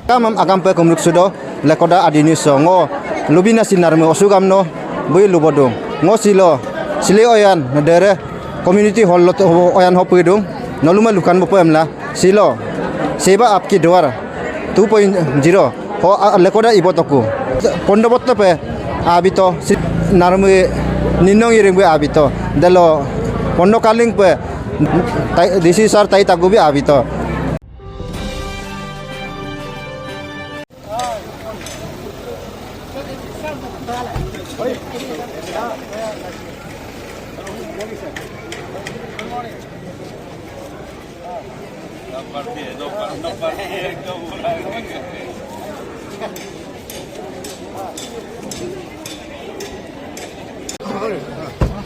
Kamam agam pe kumruk sudo lekoda adini so ngo lubina sinar me osugam no bui lubodung ngo sile oyan dere community hall lot oyan ho pudung noluma lukan bo pemla silo seba apki dwar 2.0 ho lekoda ibotoku pondobotto pe abito narme ninong iring be abito delo pondo kaling pe disi sar tai tagubi abito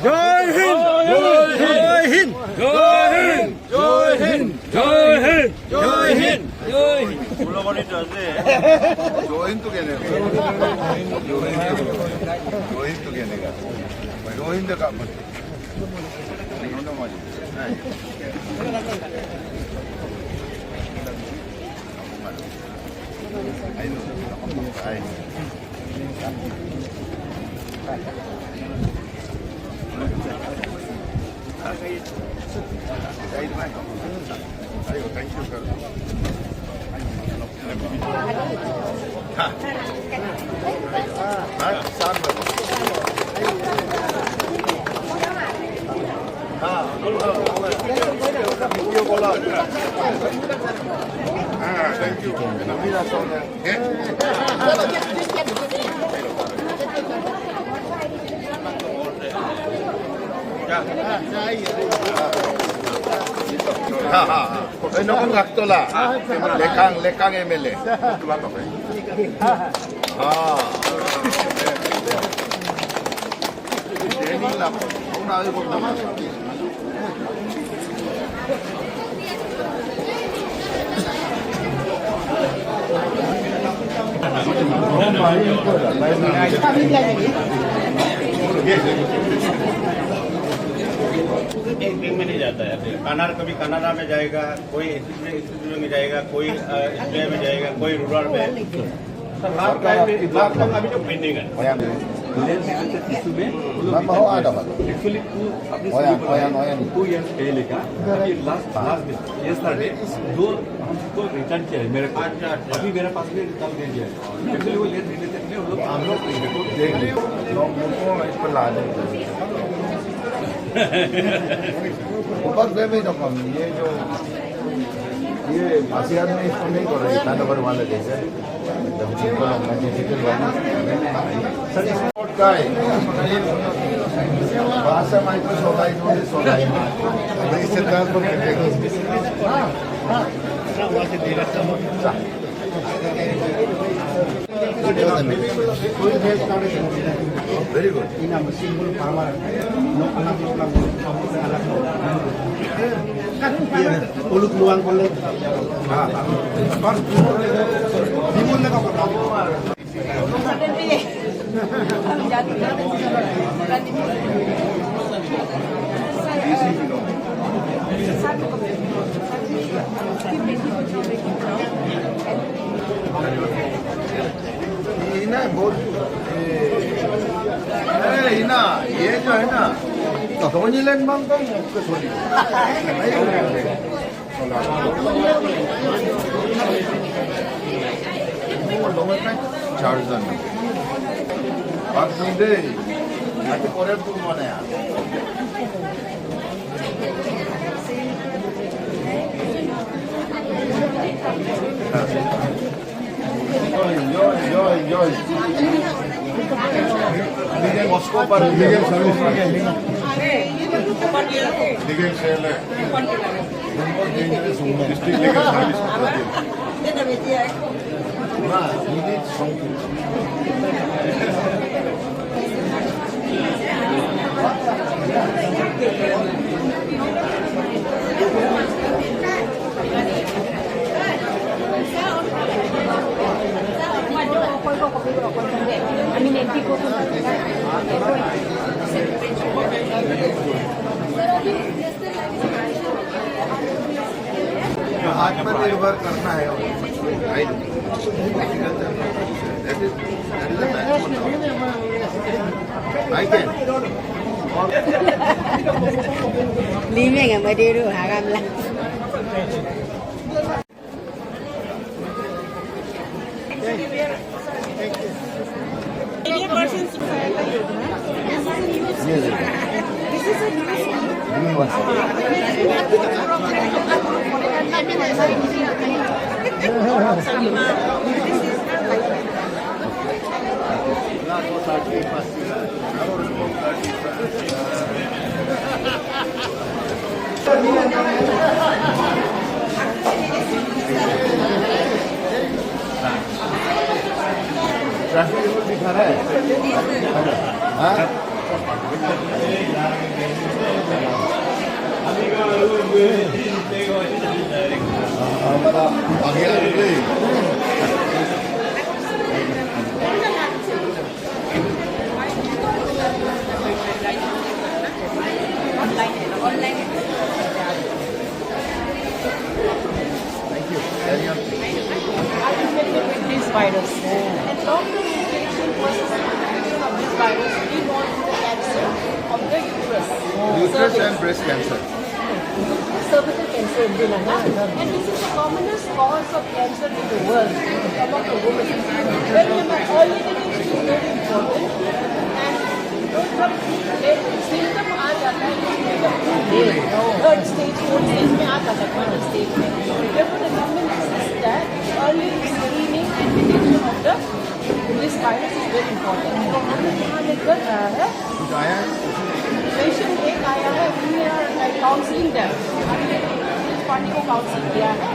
जय हिंद जय हिंद जय हिंद जय हिंद जय हिंद जय हिंद जय Hind 물어버리지 않네. 조인도 걔네가. 조인도 걔네가. 조인도가 뭐. 이거는 뭐지? 아이고, 땡큐. Nó ngạc tôi là lê cang em lê thế nên là không nói không nói एक दिन में नहीं जाता है कनार कभी कनाडा में जाएगा कोई स्टूडियो में जाएगा कोई एसबीआई में जाएगा कोई रूरल में अभी जो पेंडिंग है एक्चुअली अपने 2 years पहले का लास्ट yesterday जो हमको रिटर्न किया है मेरे को अभी मेरे पास में रिटर्न दे दिया है एक्चुअली वो लेट रिलेटेड में हम लोग इस पर ला दें ऊपर से भी तो कम ये आसियान में इसको नहीं कर रहे कानवर वाले जैसे भाषा माइक्रो सोलाई इससे transfer very good. In a single power, no uluk luang boleh. इना बहुत इना ये जो है ना धोनीलैंड मांगता हूँ उसके सोनी चार्जन बात नहीं दे आके कोरे तुम माने यार Enjoy. Ligen Moscow पर Ligen सर्विस Ligen सेल है बहुत डेंजरस डिस्ट्रिक्ट Ligen सर्विस ना ये something आत्मनिर्भर करना है I can. Lima nga madero haram lang. Traffic rule दिखा रहा है हाँ? आगे आगे This virus and long-term infection versus infection of this virus involves the cancer of the uterus. Uterus and breast cancer Cervical cancer in women, and this is the commonest cause of cancer in the world among the women. When women early detection is very important, and जब symptom आ जाता है third stage, fourth stage में आ जाता है final stage में. Therefore, the government insists that early screening and detection of this virus is very important. तो हम यहाँ लेकर रहा है. पेशेंट एक आया है, हमने काउंसलिंग दिया, हमने इस पार्टी को काउंसलिंग किया है,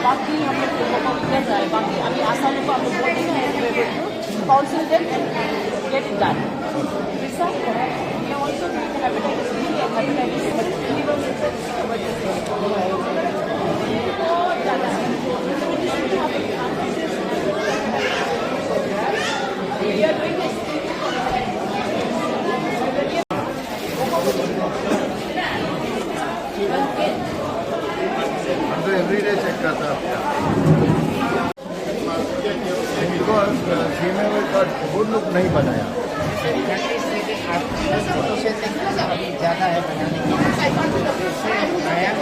बाकी हम लोग लोगों को कर रहा है, बाकी अभी आसानों को हम लोग बोलते हैं council them and get it done. Besides that, we are also doing hepatitis B and hepatitis liver we are doing this. तो एवरीडे चेक करता है बिकॉज फीमेल का गुड लुक नहीं बनाया ज़्यादा है बनाने की नया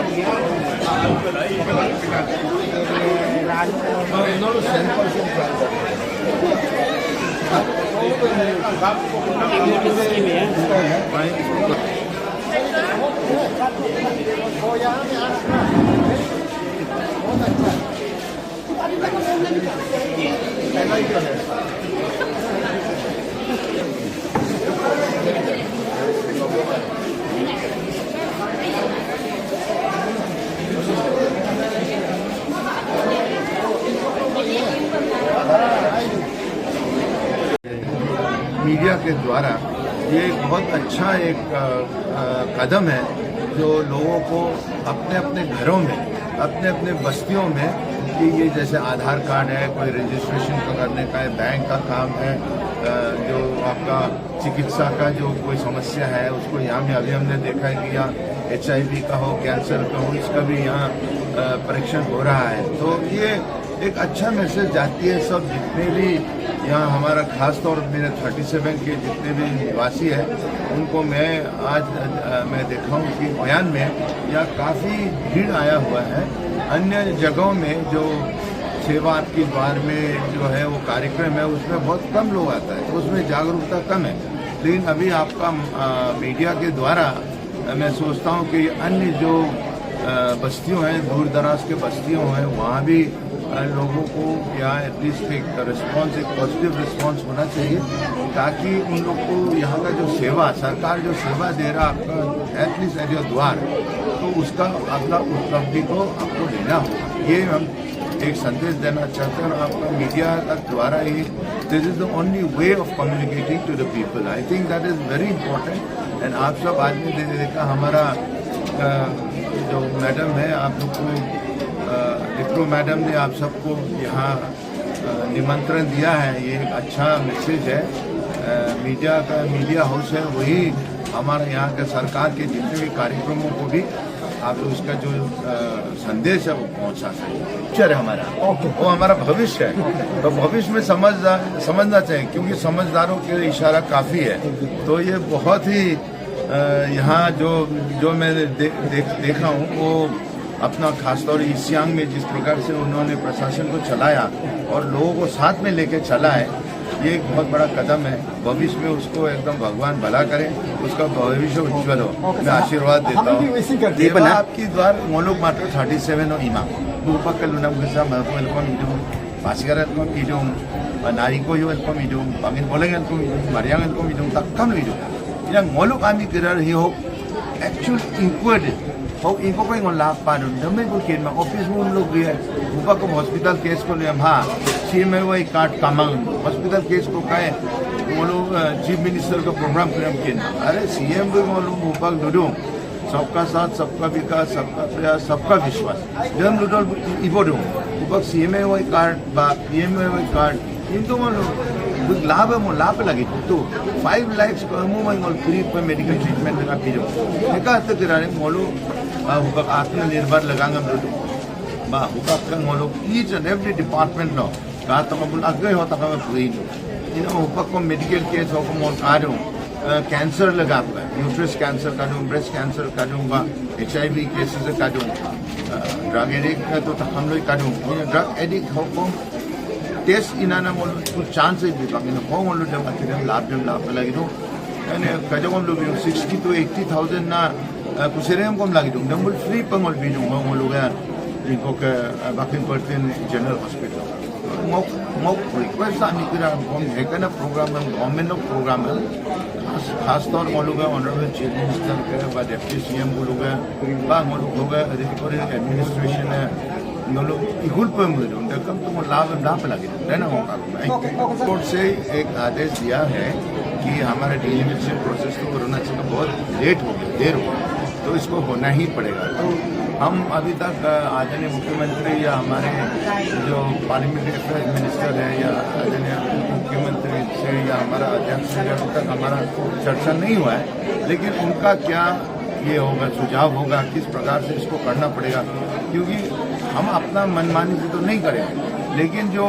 मीडिया के द्वारा ये एक बहुत अच्छा एक कदम है जो लोगों को अपने अपने घरों में अपने अपने बस्तियों में कि ये जैसे आधार कार्ड है, कोई रजिस्ट्रेशन करने का है, बैंक का काम है, जो आपका चिकित्सा का जो कोई समस्या है उसको यहाँ में अभी हमने देखा है कि यहाँ HIV का हो, कैंसर का हो, इसका भी यहाँ परीक्षण हो रहा है. तो ये एक अच्छा मैसेज जाती है सब जितने भी यहाँ हमारा खास तौर पर मेरे 37 के जितने भी निवासी हैं उनको मैं आज मैं देखा हूँ कि बयान में यहाँ काफ़ी भीड़ आया हुआ है. अन्य जगहों में जो सेवा आपकी द्वार में जो है वो कार्यक्रम है उसमें बहुत कम लोग आता है, तो उसमें जागरूकता कम है. लेकिन अभी आपका मीडिया के द्वारा मैं सोचता हूँ कि अन्य जो बस्तियों हैं, दूर दराज के बस्तियों हैं, वहाँ भी लोगों को या एटलीस्ट एक रिस्पॉन्स, एक पॉजिटिव रिस्पॉन्स होना चाहिए ताकि उन लोग को यहाँ का जो सेवा सरकार जो सेवा दे रहा आपका एटलीस्ट एट योर द्वार, तो उसका अपना उपलब्धि को आपको लेना हो. ये हम एक संदेश देना चाहते हैं और आपका मीडिया का द्वारा ही this is the only way of communicating to the people. I think that is very important. And आप सब आदमी देखा हमारा जो मैडम है आप लोग को डिप्लो मैडम ने आप सबको यहाँ निमंत्रण दिया है. ये एक अच्छा मैसेज है. मीडिया का मीडिया हाउस है वही हमारे यहाँ के सरकार के जितने भी कार्यक्रमों को भी आप उसका जो संदेश है वो पहुंचा सकें। फ्यूचर है हमारा, वो हमारा भविष्य है, तो भविष्य में समझना चाहिए, क्योंकि समझदारों के इशारा काफ़ी है। तो ये बहुत ही यहाँ जो मैंने देखा हूँ वो अपना खासतौर ईस्ट सियांग में जिस प्रकार से उन्होंने प्रशासन को चलाया और लोगों को साथ में लेके चला है, ये एक बहुत बड़ा कदम है। भविष्य में उसको एकदम भगवान भला करे, उसका भविष्य उज्जवल हो, मैं आशीर्वाद देता हूँ। देवा आपकी द्वार मोलोक मात्र 37 और इमा upakal unang gasa malko elkom idum pasigar elkom idum nariko yo elkom idum pangin boleng elkom idum mariang elkom idum takam idum yang molok ami gerar hi ho actual inquired ho inko ko ngon lap pa dun dame ko ken ma office mo log ri upakam hospital case ko le ha CMY card kamang hospital case ko kae मोलो chief minister का programme प्रेम किन अरे CM भी मोलो उपाक ludo सबका साथ सबका विकास सबका प्रयास सबका विश्वास जम लुडो इबोडो उपाक CMY कार्ड बा PMY कार्ड इनको मोलो लाभ है मो लाभ लगे तो 5 लाख को मो मोल फ्री पे मेडिकल ट्रीटमेंट लगा पिरो एका हद तक रे मोलो उपाक आत्मनिर्भर लगांगा लुडो बा उपाक का मोलो ईच एंड एवरी डिपार्टमेंट नो का तकबुल अगे होता का पूरी ऊपर को मेडिकल केस हो को मोल आ कैंसर लगा यूट्रस कैंसर का दूँ ब्रेस्ट कैंसर का दूँगा HIV केसेस का दूँ ड्रग एडिक्ट है तो हम लोग का दूँ ड्रग एडिक्ट हो को टेस्ट इनाना मोल कुछ चांस है भी बाकी ना हो मोल जब अतिरिक्त लाभ लगी दूँ यानी कजो हम लोग 60 to 80,000 ना कुछ रेम को लगी दूँ डबल फ्री पर मोल भी दूँ मोल लोग इनको के बाकी पड़ते हैं जनरल हॉस्पिटल मो रिक्वेस्ट आने के लिए एक ना प्रोग्राम है गवर्नमेंट लोग प्रोग्राम है खासतौर वो लोग ऑनरेबल चीफ मिनिस्टर के बाद डिप्टी CM वो लोग बा वो लोग एडमिनिस्ट्रेशन है वो लोग इकुल पर मुझे उनका कम तो लाभ लगे रहना होगा। कोर्ट से एक आदेश दिया है कि हमारा डिलिमिटेशन प्रोसेस तो कोरोना से बहुत लेट हो गया देर हो गया तो इसको होना ही पड़ेगा। तो हम अभी तक आदरणीय मुख्यमंत्री या हमारे जो पार्लियामेंट्री अफेयर्स मिनिस्टर है या आदरणीय मुख्यमंत्री से या हमारा अध्यक्ष से अभी तक हमारा चर्चा नहीं हुआ है, लेकिन उनका क्या ये होगा सुझाव होगा किस प्रकार से इसको करना पड़ेगा, क्योंकि हम अपना मनमानी से तो नहीं करेंगे, लेकिन जो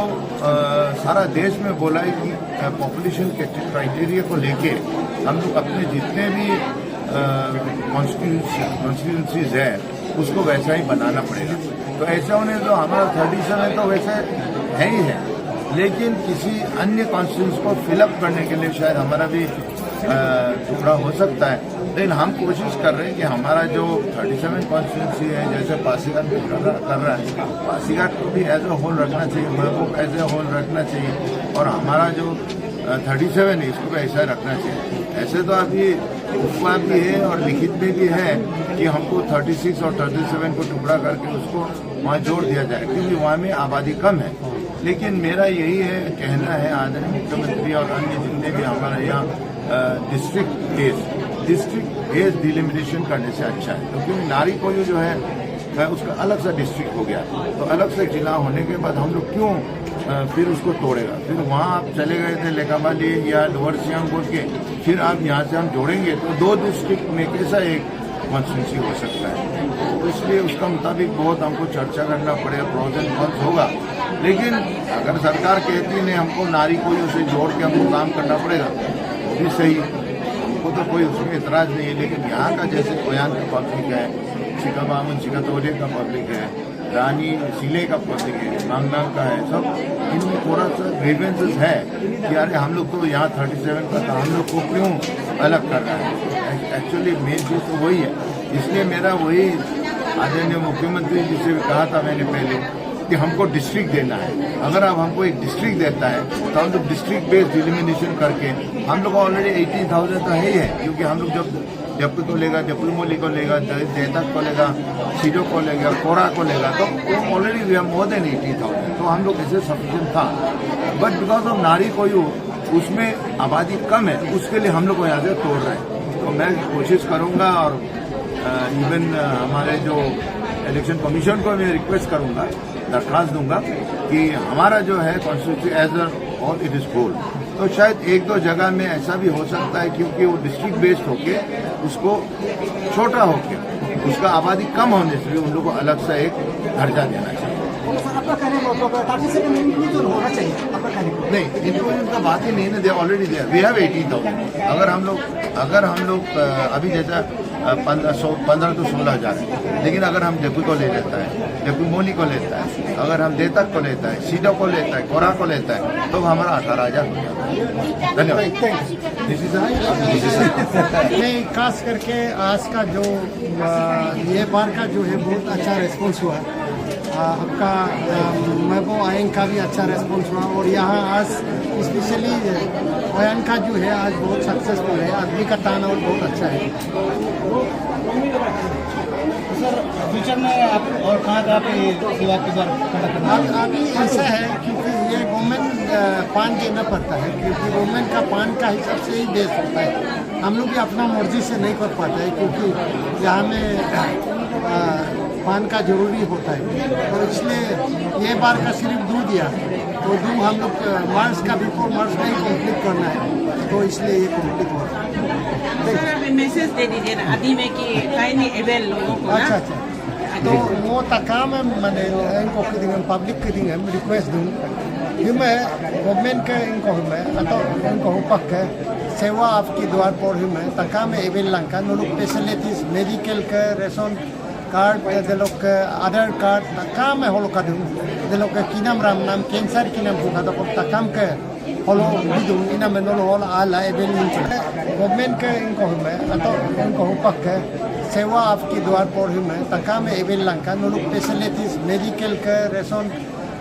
सारा देश में बोला है कि पॉपुलेशन के क्राइटेरिया को लेके हम लोग अपने जितने भी कॉन्स्टिट्यूंसीज है उसको वैसा ही बनाना पड़ेगा। तो ऐसा होने तो हमारा 37 है तो वैसे है ही है, लेकिन किसी अन्य कॉन्स्टिट्यूंसी को फिलअप करने के लिए शायद हमारा भी टुकड़ा हो सकता है, लेकिन हम कोशिश कर रहे हैं कि हमारा जो 37 कॉन्स्टिट्यूंसी है जैसे पासीघाट भी कर रहा है पासीघाट को भी एज ए होल रखना चाहिए, महबूब एज ए होल रखना चाहिए और हमारा जो 37 है इसको भी ऐसा रखना चाहिए। ऐसे तो अभी उपवाद भी है और लिखित में भी है कि हमको 36 और 37 को टुकड़ा करके उसको वहाँ जोड़ दिया जाए, क्योंकि वहाँ में आबादी कम है। लेकिन मेरा यही है कहना है आदरणीय मुख्यमंत्री और अन्य जितने भी हमारे यहाँ डिस्ट्रिक्ट बेस्ड डिलिमिटेशन करने से अच्छा है, क्योंकि नारी को जो है उसका अलग सा डिस्ट्रिक्ट हो गया, तो अलग से जिला होने के बाद हम लोग क्यों फिर उसको तोड़ेगा। फिर वहाँ आप चले गए थे लेकामाली या लोअर सियांग बोल के, फिर आप यहाँ से हम जोड़ेंगे तो 2 डिस्ट्रिक्ट में कैसा एक कॉन्स्टिट्यूंसी हो सकता है। तो इसलिए उसका मुताबिक बहुत हमको चर्चा करना पड़ेगा, प्रोज एंड कॉन्स होगा। लेकिन अगर सरकार कहती नहीं हमको नारी को उसे जोड़ के हमको काम करना पड़ेगा वो भी सही, हमको तो कोई उसमें एतराज़ नहीं है। लेकिन यहाँ का जैसे कोयान का पब्लिक है, चिकाबामन चिकातोले का पब्लिक है, रानी सिले का पब्लिक है, मांगनांग का है, सब इनमें थोड़ा सा ग्रीवेंसेस है कि अरे हम लोग तो यहाँ 37 का था, हम लोग को क्यों अलग कर रहा है। एक्चुअली मेन चीज़ तो वही है। इसलिए मेरा वही आदरणीय मुख्यमंत्री जी से कहा था मैंने पहले कि हमको डिस्ट्रिक्ट देना है। अगर आप हमको एक डिस्ट्रिक्ट देता है तो हम लोग डिस्ट्रिक्ट बेस्ड डिलिमिनेशन करके हम लोग ऑलरेडी 18,000 तो है ही है, क्योंकि हम लोग जब जप्पी को लेगा, जपुलमोली को लेगा, देहतक को लेगा, सीडो को लेगा, कोरा को लेगा, तो already we are more than 80,000, तो हम लोग ऐसे सफिशिएंट था। बट बिकॉज ऑफ नारी कोयू उसमें आबादी कम है, उसके लिए हम लोग को यहाँ से तोड़ रहे हैं। तो मैं कोशिश करूँगा और इवन हमारे जो इलेक्शन कमीशन को मैं रिक्वेस्ट करूँगा, दरख्वास्त दूंगा कि हमारा जो है constituency as all it is whole, तो शायद 1-2 जगह में ऐसा भी हो सकता है क्योंकि वो डिस्ट्रिक्ट बेस्ड होके उसको छोटा होके उसका आबादी कम होने से भी उन लोगों को अलग से एक दर्जा देना चाहिए। आपका कहने का मतलब 37 इंडिविजुअल होना चाहिए आपका कहने का नहीं, इंडिविजुअल का बात ही नहीं है, they already there, we have 18,000। अगर हम लोग अभी जैसा 15 to 16,000 है, लेकिन अगर हम जयपुर को ले लेता है, जयपुर मोली को लेता है, अगर हम देतक को लेता है, सीडो को लेता है, कोरा को लेता है, तो हमारा 18,000 हो जाता है। धन्यवाद। नहीं, खास करके आज का जो ये बार का जो है बहुत अच्छा रिस्पॉन्स हुआ। आपका महबूब आयन का भी अच्छा रिस्पॉन्स हुआ और यहाँ आज स्पेशली आयन का जो है आज बहुत सक्सेसफुल है, आदमी का टर्नआउट बहुत अच्छा है। सर फ्यूचर में आप और कहाँ पे सेवा की अभी ऐसा है क्योंकि ये गवर्नमेंट पान देना पड़ता है, क्योंकि गवर्नमेंट का पान का हिसाब से ही बेस होता है। हम लोग भी अपना मर्जी से नहीं कर पाते हैं क्योंकि यहाँ में पान का जरूरी होता है, तो इसलिए ये बार का सिर्फ 2 दिया, तो 2 हम लोग मार्च का बिफोर मार्च में ही कंप्लीट करना है, तो इसलिए ये कंप्लीट हुआ। सर मैसेज दे दीजिए ना आदि में कि कहीं नहीं अवेल लोगों को ना। अच्छा तो वो तकाम मैंने इनको पब्लिक के दिन रिक्वेस्ट दूँ मैं गवर्नमेंट के इनको मैं अतो इनको पक है सेवा आपकी द्वार पर ही मैं तकाम एवेल लंका नो लोग फैसिलिटीज मेडिकल के रेशन कार्ड दे लोग आधार कार्ड तकाम है होलो का दूँ दे लोग किनाम राम नाम कैंसर किनाम होगा तो तकाम के होलो दूँ इना में नो होल आला एवेल नहीं गवर्नमेंट के इनको मैं अतो इनको पक है सेवा आपकी द्वार पर ही मैं तकाम एवेल लंका नो लोग फैसिलिटीज मेडिकल के रेशन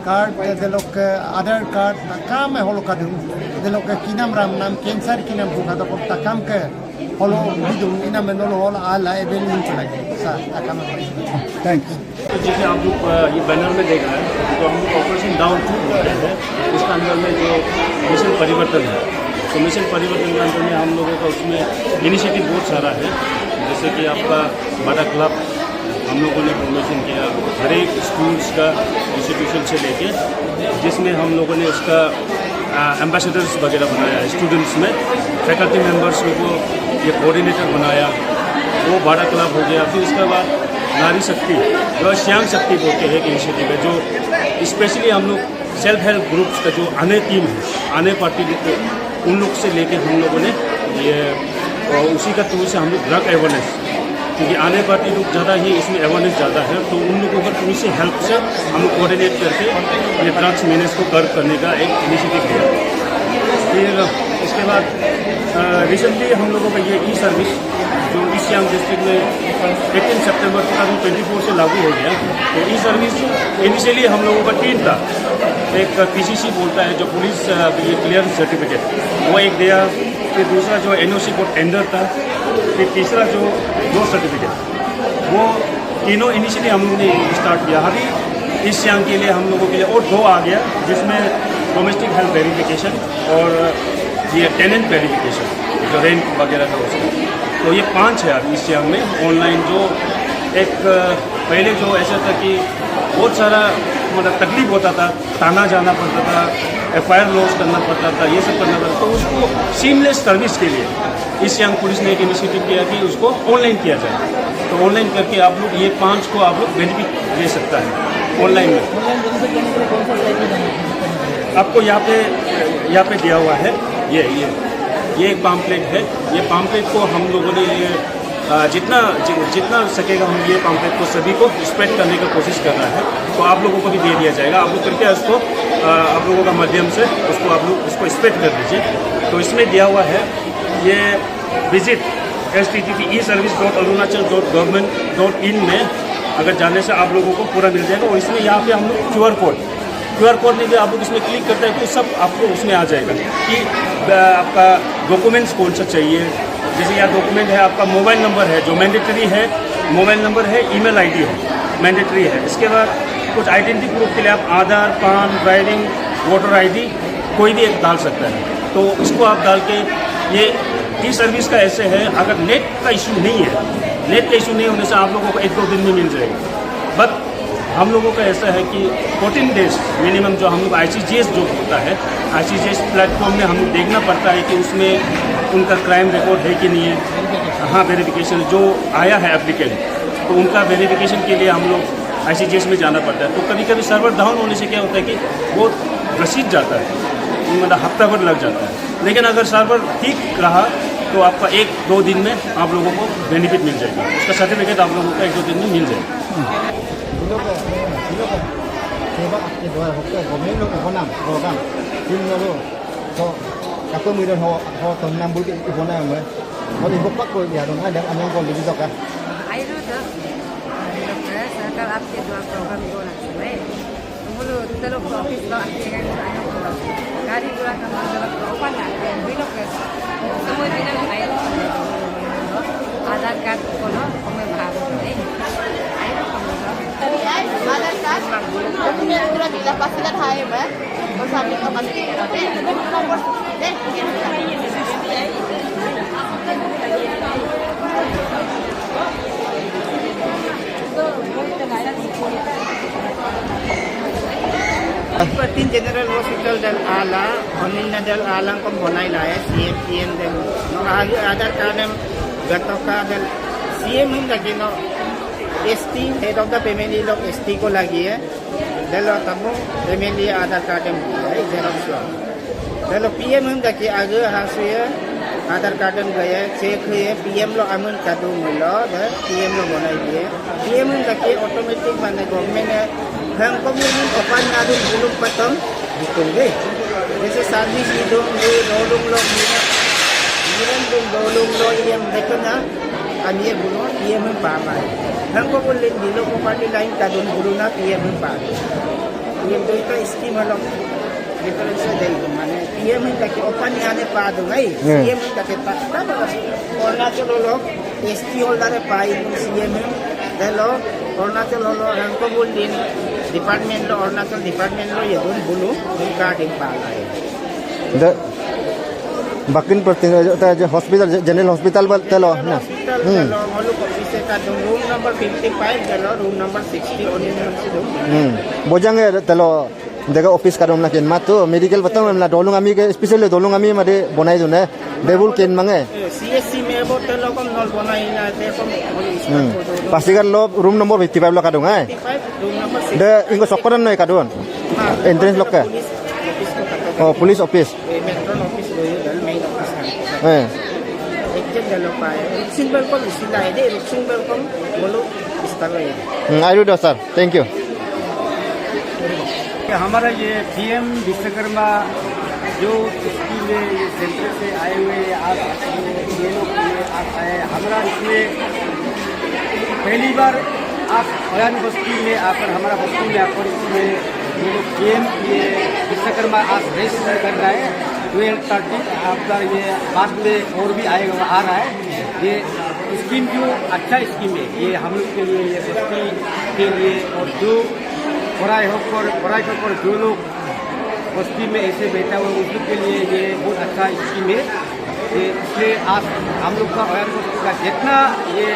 कार्ड दे लोग आधार कार्ड तकाम है होलो का दूँ दे लोग किनाम राम नाम कैंसर किनाम होगा तो तकाम के होलो दूँ इना में नो होल आला एवेल नहीं चलेगी सा तकाम थैंक्स। तो जैसे आप लोग ये बैनर में देख रहे हैं तो हम लोग ऑपरेशन डाउन 2 कर रहे हैं, उसका अंदर में जो मिशन परिवर्तन है, तो मिशन परिवर्तन के अंदर में हम लोगों का उसमें इनिशिएटिव बहुत सारा है। जैसे कि आपका बाटा क्लब हम लोगों ने प्रमोशन किया हर एक स्कूल्स का इंस्टीट्यूशन से लेके, जिसमें हम लोगों ने उसका एम्बेसडर्स वगैरह बनाया, स्टूडेंट्स में फैकल्टी मेम्बर्स को ये कोऑर्डिनेटर बनाया, वो बाटा क्लब हो गया। फिर उसके बाद नारी शक्ति जो श्याम शक्ति बोलते हैं इनिशिएटिव है, जो स्पेशली हम लोग सेल्फ हेल्प ग्रुप्स का जो आने टीम है, आने पार्टी के उन लोग से लेके हम लोगों ने ये उसी का थ्रू से हम लोग ड्रग अवेयरनेस, क्योंकि आने पार्टी लोग ज़्यादा ही इसमें अवेयरनेस ज़्यादा है, तो उन लोगों का थ्रू से हेल्प से हम लोग कोऑर्डिनेट करके ये ड्रग्स मैनेज को कर्व करने का एक इनिशिएटिव लिया। फिर इसके बाद रिसेंटली हम लोगों का ये ई सर्विस जो ईस्ट सियांग डिस्ट्रिक्ट में 18 सितंबर 2024 से लागू हो गया, तो ई सर्विस इनिशियली हम लोगों का 3 था। एक पीसीसी बोलता है जो पुलिस ये क्लियरेंस सर्टिफिकेट वो एक दिया, फिर दूसरा जो एनओसी को टेंडर था, फिर तीसरा जो जॉब सर्टिफिकेट, वो तीनों इनिशियली हम लोगों ने स्टार्ट किया। अभी ईस्ट सियांग के लिए हम लोगों के लिए और 2 आ गया, जिसमें डोमेस्टिक हेल्थ वेरिफिकेशन और ये टेनेंट वेरिफिकेशन जो रेंट वगैरह का उसका, तो ये 5 है अभी ईस्ट सियांग में ऑनलाइन। जो एक पहले जो ऐसा था कि बहुत सारा मतलब तकलीफ होता था, थाना जाना पड़ता था, FIR लॉन्च करना पड़ता था, ये सब करना पड़ता था, तो उसको सीमलेस सर्विस के लिए ईस्ट सियांग पुलिस ने एक इनिशिएटिव किया कि उसको ऑनलाइन किया जाए। तो ऑनलाइन करके आप लोग ये 5 को आप लोग बेनिफिट ले सकता है ऑनलाइन में। आपको यहाँ पे दिया हुआ है ये एक पम्पलेट है। ये पम्पलेट को हम लोगों ने जितना सकेगा हम ये पम्पलेट को सभी को स्प्रेड करने का कोशिश कर रहा है, तो आप लोगों को भी दे दिया जाएगा। आप लोग करके उसको आप लोगों का माध्यम से उसको आप लोग उसको स्प्रेड कर दीजिए। तो इसमें दिया हुआ है ये विजिट http://eservice.arunachal.government.in में अगर जाने से आप लोगों को पूरा मिल जाएगा। और इसमें यहाँ पे हम लोग QR कोड में भी आप लोग इसमें क्लिक करते हैं तो सब आपको उसमें आ जाएगा कि आपका डॉक्यूमेंट्स कौन सा चाहिए। जैसे यहाँ डॉक्यूमेंट है, आपका मोबाइल नंबर है जो मैंडेटरी है, मोबाइल नंबर है, ईमेल आईडी है मैंडेटरी है। इसके बाद कुछ आइडेंटिटी प्रूफ के लिए आप आधार, पान, ड्राइविंग, वोटर आईडी कोई भी एक डाल सकता है। तो इसको आप डाल के ये ई सर्विस का ऐसे है, अगर नेट का इशू नहीं है, नेट का इशू नहीं होने से आप लोगों को 1-2 दिन में मिल जाएगा। बट हम लोगों का ऐसा है कि 14 डेज मिनिमम जो हम लोग ICGS जो होता है, ICGS प्लेटफॉर्म में हम लोग देखना पड़ता है कि उसमें उनका क्राइम रिकॉर्ड है कि नहीं है। हाँ, वेरिफिकेशन जो आया है एप्लीकेंट तो उनका वेरिफिकेशन के लिए हम लोग ICGS में जाना पड़ता है। तो कभी कभी सर्वर डाउन होने से क्या होता है कि बहुत रसीद जाता है, मतलब हफ्ता भर लग जाता है। लेकिन अगर सर्वर ठीक रहा तो आपका 1-2 दिन में आप लोगों को बेनिफिट मिल जाएगा, उसका सर्टिफिकेट आप लोगों का 1-2 दिन में मिल जाएगा। सेवा आपके द्वारा होकर गवर्नमेंट लोग को नाम प्रोग्राम फिर लोग तो आपको मिलन हो तो नाम बुल के होना है और इनको पक को या दong ada anong ko lebih ka Ayo tu, सरकार आपके द्वारा प्रोग्राम को ना सुने। बोलो चलो ऑफिस लो आके गाड़ी घोड़ा का मतलब ओपन है बिलो के समय बिना नहीं आधार कार्ड को लो हमें भाग नहीं आधार कार्ड तुम्हें पूरा जिला पासिला था है मैं और सामने का पासिला है Pertin General Hospital dan ala, onin dan alang kom bonai lah ya, CM dan no ada kadang gatoka dan CM hum lagi no ST head of the family log ST ko lagi ya, dalo tamu family ada kadang ya, Xerox lo, dalo PM hum lagi aga hasil ya, ada kadang gaya cek ya, PM lo amun kadu mulo, dah PM lo bonai dia, PM hum lagi automatic mana government Hang komunin opan natin bulong patong dito eh. Kasi service dito dolong lo miran dong dolong lo yang dito na aniya bulong iya man pamay. Hang komunin dilo ko party line kadon bulong na iya man pamay. Yung dito scheme lo dito lang sa dito man. Iya man taki opan ane pa do ngay. Iya man taki pa Arunachal lo ST holder pa yung iya man dalo Arunachal lo hang komunin department lo Arunachal department lo ya don bulu ka ding palay the bakin pertin ta hospital general hospital bal telo na hospital lo malu office ka dong room number 55 dalo room number 60 onin nam si dong bojang telo daga office ka dong na ken matu medical batang na dolung ami ke special dolung ami made bonai dune debul ken mange CSC me bo telo kom nol bonai na te kom pastikan lo room number 55 lo ka dong ai room number 60 de ingo sokoran noi ka don entrance lo ka oh police office metro office lo yo dal main office kan ekjek dalo pa sinbal kom isila ide sinbal kom bolu istalo ya I do sir thank you हमारा ये PM Vishwakarma जो scheme है ये centre से आए हुए आज ये लोग आज आए हमारा इसमें पहली बार आप अयान बस्ती में आकर हमारा बस्ती में आकर इसमें ये लोग PM ये विश्वकर्मा आज रजिस्टर कर रहा है 1230 आपका ये बाद में और भी आएगा आ रहा है ये स्कीम जो अच्छा स्कीम है ये हम लोग के लिए ये बस्ती के लिए और जो पढ़ाई होकर जो लोग बस्ती में ऐसे बैठा हुआ उन लोग के लिए ये बहुत अच्छा स्कीम है ये इसलिए आज हम लोग का अयान बस्ती का जितना ये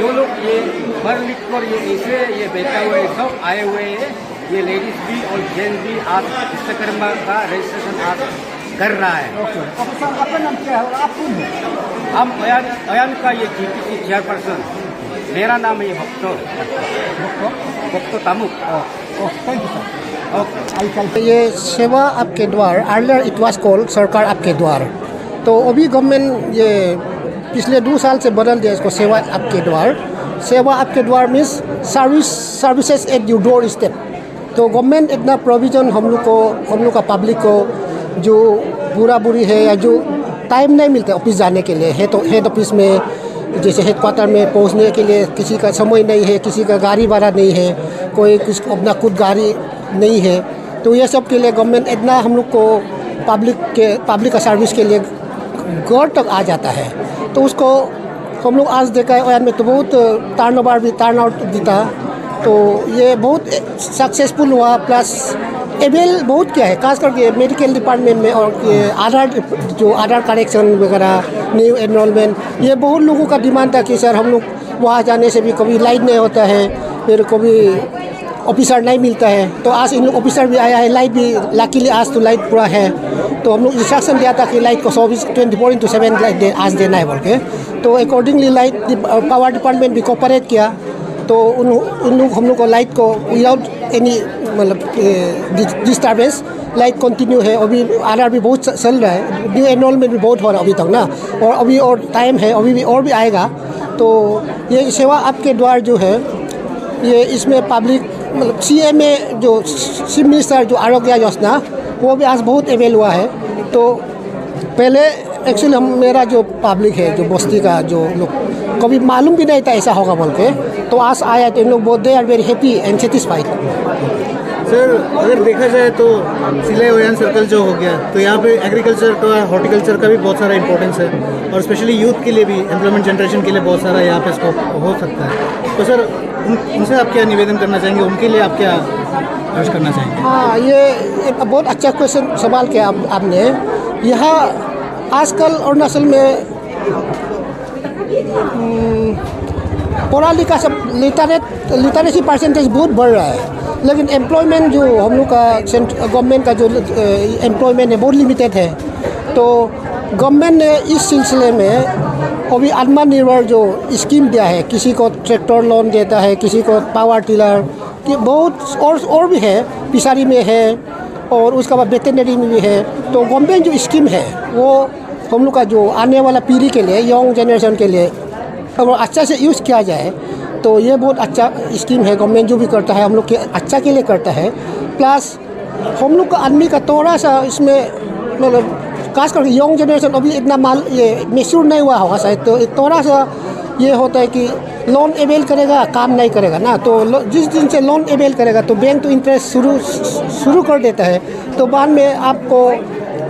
जो लोग ये पढ़ लिख कर ये ऐसे ये बैठा हुए सब आए हुए हैं ये लेडीज भी और जेंट्स भी आज विश्वकर्मा का रजिस्ट्रेशन आज कर रहा है आपका नाम क्या है और आप कौन है? हम अयान का ये GPC चेयरपर्सन मेरा नाम है भक्तो तामुक थैंक यू सर ये सेवा आपके द्वार अर्लियर इट वाज कॉल्ड सरकार आपके द्वार तो अभी गवर्नमेंट ये पिछले 2 साल से बदल दिया इसको सेवा आपके द्वार means services at your door step तो गवर्नमेंट इतना प्रोविजन हम लोग का पब्लिक को जो बुरा बुरी है या जो टाइम नहीं मिलता ऑफिस जाने के लिए हेड ऑफिस में जैसे हेडक्वार्टर में पहुंचने के लिए किसी का समय नहीं है किसी का गाड़ी भाड़ा नहीं है कोई कुछ अपना खुद गाड़ी नहीं है तो ये सब के लिए गवर्नमेंट इतना हम लोग को पब्लिक का सर्विस के लिए घर तक आ जाता है तो उसको हम लोग आज देखा है में तो बहुत टर्न आउट दिता तो ये बहुत सक्सेसफुल हुआ प्लस एबेल बहुत क्या है खास करके मेडिकल डिपार्टमेंट में और ये आधार करेक्शन वगैरह न्यू एनरोलमेंट ये बहुत लोगों का डिमांड था कि सर हम लोग वहाँ जाने से भी कभी लाइन नहीं होता है फिर कभी ऑफिसर नहीं मिलता है, तो आज इन लोग ऑफिसर भी आया है, लाइट भी लकीली आज तो लाइट पूरा है। तो हम लोग इंस्ट्रक्शन दिया था कि लाइट को 24/7 लाइट आज देना है बोल के। तो अकॉर्डिंगली लाइट पावर डिपार्टमेंट भी कोऑपरेट किया। तो उन लोग हम लोग को लाइट को विदाउट एनी मतलब डिस्टर्बेंस लाइट कंटिन्यू है। अभी आर भी बहुत चल रहा है, न्यू एनरोलमेंट भी बहुत हो रहा है अभी तक ना, और अभी और टाइम है, अभी भी और भी आएगा। तो ये सेवा आपके द्वार जो है ये इसमें पब्लिक मतलब CMA जो चीफ मिनिस्टर जो आरोग्य योजना वो भी आज बहुत अवेल हुआ है। तो पहले एक्चुअली मेरा जो पब्लिक है जो बस्ती का जो लोग कभी मालूम भी नहीं था ऐसा होगा बोल के, तो आज आया तो इन लोग बहुत they are very happy and satisfied. Sir अगर देखा जाए तो सिलाई ओयान सर्कल जो हो गया, तो यहाँ पे एग्रीकल्चर का हॉर्टिकल्चर का भी बहुत सारा इंपॉर्टेंस है, और स्पेशली यूथ के लिए भी एम्प्लॉयमेंट जनरेशन के लिए बहुत सारा यहाँ पे स्कोप हो सकता है। तो सर उनसे आप क्या निवेदन करना चाहेंगे, उनके लिए आप क्या अर्ज करना चाहेंगे? हाँ, ये बहुत अच्छा क्वेश्चन सवाल किया आपने। यहाँ आजकल अरुणाचल में पढ़ा लिखा सब लिटरेसी परसेंटेज बहुत बढ़ रहा है, लेकिन एम्प्लॉयमेंट जो हम लोग का गवर्नमेंट का जो एम्प्लॉयमेंट है बहुत लिमिटेड है। तो गवर्नमेंट ने इस सिलसिले में अभी आत्मनिर्भर जो स्कीम दिया है, किसी को ट्रैक्टर लोन देता है, किसी को पावर टिलर कि बहुत और भी है, पिसारी में है और उसके बाद वेटरनरी में भी है। तो गवर्नमेंट जो स्कीम है वो हम लोग का जो आने वाला पीढ़ी के लिए, यंग जनरेशन के लिए अगर अच्छा से यूज़ किया जाए तो ये बहुत अच्छा स्कीम है। गवर्नमेंट जो भी करता है हम लोग के अच्छा के लिए करता है। प्लस हम लोग का आदमी का थोड़ा सा इसमें मतलब खास करके यंग जनरेशन अभी इतना ये मैच्योर नहीं हुआ होगा शायद, तो थोड़ा सा ये होता है कि लोन अवेल करेगा काम नहीं करेगा ना। तो जिस दिन से लोन अवेल करेगा तो बैंक तो इंटरेस्ट शुरू कर देता है। तो बाद में आपको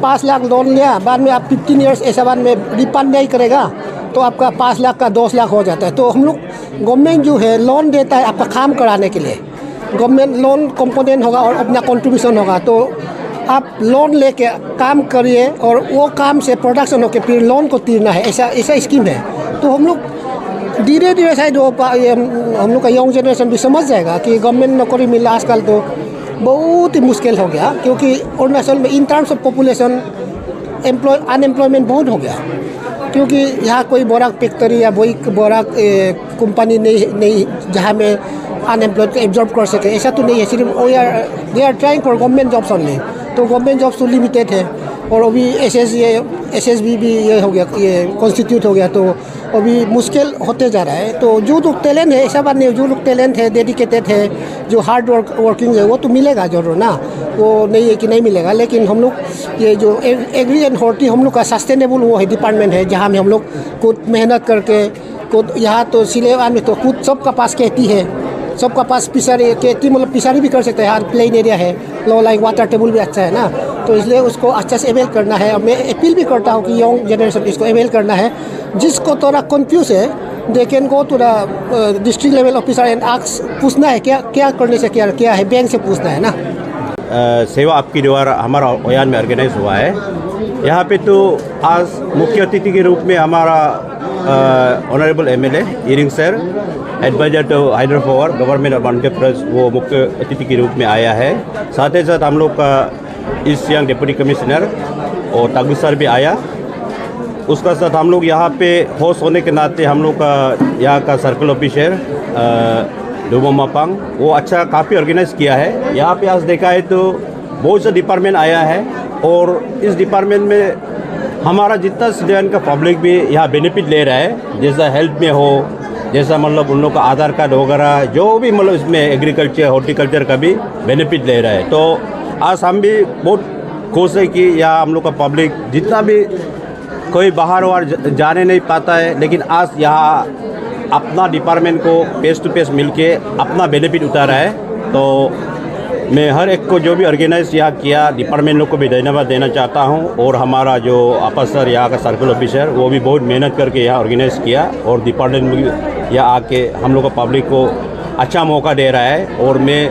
5 लाख लोन लिया, बाद में आप 15 ईयर्स ऐसा बाद में रिफंड नहीं करेगा तो आपका 5 लाख का 10 लाख हो जाता है। तो हम लोग गवर्नमेंट जो है लोन देता है आपका काम कराने के लिए, गवर्नमेंट लोन कंपोनेंट होगा और अपना कंट्रीब्यूशन होगा। तो आप लोन लेके काम करिए और वो काम से प्रोडक्शन होकर फिर लोन को तीरना है, ऐसा स्कीम है। तो हम लोग धीरे धीरे शायद हम लोग का यंग जनरेशन भी समझ जाएगा कि गवर्नमेंट नौकरी मिलना आजकल तो बहुत ही मुश्किल हो गया, क्योंकि अरुणाचल में in terms of population unemployment बहुत हो गया। क्योंकि यहाँ कोई बड़ा फैक्ट्री या कोई बड़ा कंपनी नहीं जहाँ में अनएम्प्लॉयड को एब्जॉर्ब कर सके, ऐसा तो नहीं है। सिर्फ they are trying for government jobs only. तो गवर्नमेंट जॉब्स तो लिमिटेड है। और अभी SSB भी ये हो गया, ये कॉन्स्टिट्यूट हो गया, तो अभी मुश्किल होते जा रहा है। तो जो लोग टैलेंट है, ऐसा बात नहीं, जो लोग टैलेंट है, डेडिकेटेड है, जो हार्ड वर्किंग है, वो तो मिलेगा जरूर ना, वो नहीं है कि नहीं मिलेगा। लेकिन हम लोग ये जो एग्री एंड हॉर्टी हम लोग का सस्टेनेबल वो है डिपार्टमेंट है, जहाँ में हम लोग खुद मेहनत करके खुद यहाँ तो सिलेवा में तो खुद सबका पास खेती है, सबका पास पिसारी खेती मतलब पिसारी भी कर सकते हैं। यहाँ प्लेन एरिया है, लो लाइक वाटर टेबल भी अच्छा है ना, तो इसलिए उसको अच्छा से अवेल करना है। और मैं अपील भी करता हूँ कि यंग जनरेशन इसको अवेल करना है। जिसको थोड़ा कंफ्यूज है they can go to the district level officer and ask, पूछना है क्या करने से क्या है, बैंक से पूछना है ना। सेवा आपकी द्वारा हमारा ओयान में ऑर्गेनाइज हुआ है। यहाँ पे तो आज मुख्य अतिथि के रूप में हमारा ऑनरेबल MLA इरिंग sir, adviser to hydro power government of Andhra Pradesh, वो मुख्य अतिथि के रूप में आया है। साथ ही साथ हम लोग का ईस्ट सियांग डिप्टी कमिश्नर और तागु सर भी आया। उसका साथ हम लोग यहाँ पे होस्ट होने के नाते हम लोग का यहाँ का सर्कल ऑफिसर डोबो मापांग वो अच्छा काफ़ी ऑर्गेनाइज किया है। यहाँ पे आज देखा है तो बहुत सा डिपार्टमेंट आया है, और इस डिपार्टमेंट में हमारा जितना सिटीजन का पब्लिक भी यहाँ बेनिफिट ले रहा है, जैसा हेल्थ में हो, जैसा मतलब उन लोग का आधार कार्ड वगैरह जो भी मतलब इसमें एग्रीकल्चर हॉर्टिकल्चर का भी बेनिफिट ले रहा है। तो आज हम भी बहुत खुश है कि यहाँ हम लोग का पब्लिक जितना भी कोई बाहर जाने नहीं पाता है, लेकिन आज यहाँ अपना डिपार्टमेंट को फेस टू फेस मिलके अपना बेनिफिट उतारा है। तो मैं हर एक को जो भी ऑर्गेनाइज यहाँ किया डिपार्टमेंट लोग को भी धन्यवाद देना चाहता हूँ। और हमारा जो अफसर यहाँ का सर्कल ऑफिसर वो भी बहुत मेहनत करके यहाँ ऑर्गेनाइज किया, और डिपार्टमेंट में यहाँ आके हम लोग का पब्लिक को अच्छा मौका दे रहा है। और मैं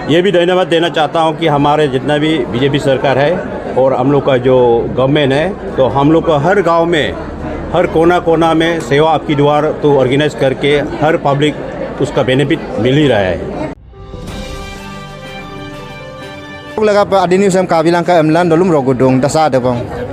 ये भी धन्यवाद देना चाहता हूँ कि हमारे जितना भी BJP सरकार है और हम लोग का जो गवर्नमेंट है, तो हम लोग को हर गांव में हर कोना में सेवा आपकी द्वार तो ऑर्गेनाइज करके हर पब्लिक उसका बेनिफिट मिल ही रहा है। Lega pa adini usam kabilang ka emlan dolum rogudung dasa ada bang.